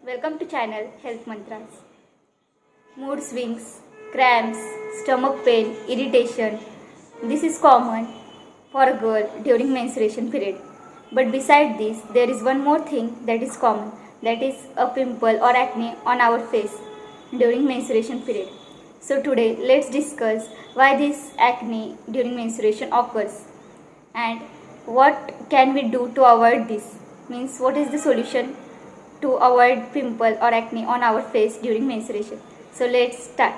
Welcome to channel Health Mantras. Mood swings, cramps, stomach pain, irritation. This is common for a girl during menstruation period. But beside this, there is one more thing that is common. That is a pimple or acne on our face during menstruation period. So today, let's discuss why this acne during menstruation occurs and what can we do to avoid this. Means what is the solution to avoid pimple or acne on our face during menstruation. So let's start.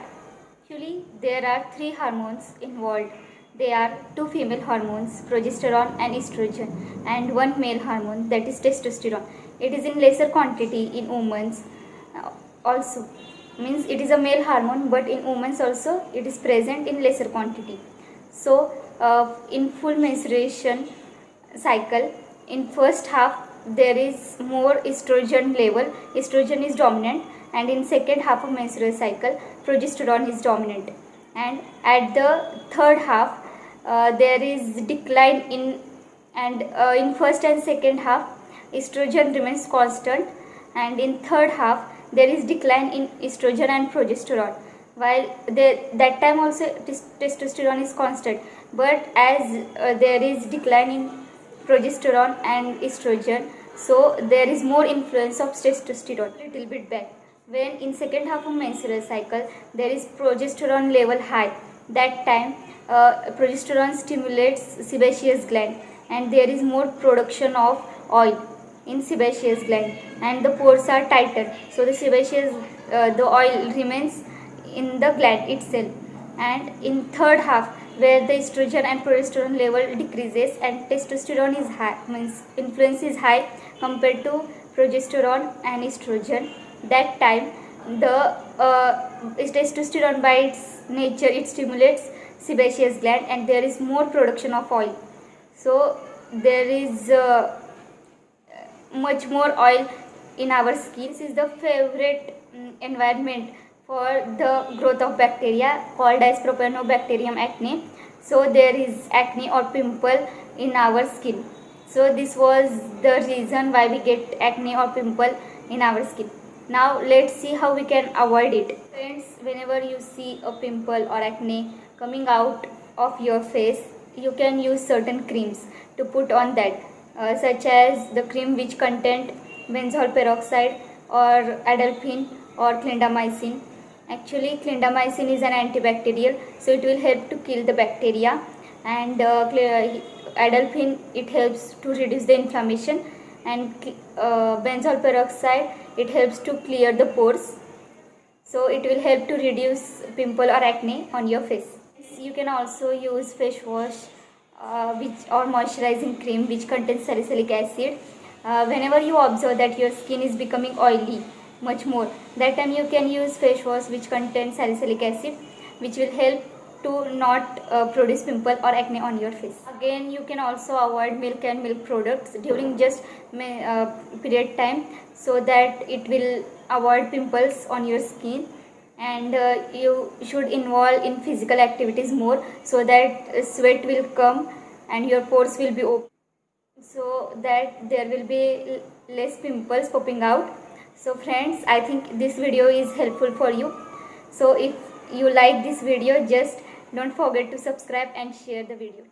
Actually, there are three hormones involved. They are two female hormones, progesterone and estrogen, and one male hormone, that is testosterone. It is in lesser quantity in women also. Means it is a male hormone, but in women also it is present in lesser quantity. So in full menstruation cycle, in first half there is more estrogen level. Estrogen is dominant, and in second half of menstrual cycle progesterone is dominant, and at the third half there is decline in first and second half estrogen remains constant, and in third half there is decline in estrogen and progesterone, while that time also testosterone is constant, but as there is decline in progesterone and estrogen, so there is more influence of testosterone. Little bit back, when in second half of menstrual cycle there is progesterone level high, that time progesterone stimulates sebaceous gland, and there is more production of oil in sebaceous gland, and the pores are tighter, so the sebaceous the oil remains in the gland itself. And in third half, where the estrogen and progesterone level decreases and testosterone is high, means influence is high compared to progesterone and estrogen, that time the testosterone by its nature, it stimulates sebaceous gland, and there is more production of oil, so there is much more oil in our skin. This is the favorite environment for the growth of bacteria called as Propionibacterium acne. So there is acne or pimple in our skin. So this was the reason why we get acne or pimple in our skin. Now let's see how we can avoid it. Friends, whenever you see a pimple or acne coming out of your face, you can use certain creams to put on that, such as the cream which contain benzoyl peroxide or adolphine or clindamycin. Actually, clindamycin is an antibacterial, so it will help to kill the bacteria, and adolphine, it helps to reduce the inflammation, and benzoyl peroxide, it helps to clear the pores, so it will help to reduce pimple or acne on your face. You can also use face wash or moisturizing cream which contains salicylic acid. Whenever you observe that your skin is becoming oily much more, that time you can use face wash which contains salicylic acid, which will help to not produce pimple or acne on your face. Again, you can also avoid milk and milk products during just period time, so that it will avoid pimples on your skin, and you should involve in physical activities more, so that sweat will come and your pores will be open, so that there will be less pimples popping out. So friends, I think this video is helpful for you. So if you like this video, just don't forget to subscribe and share the video.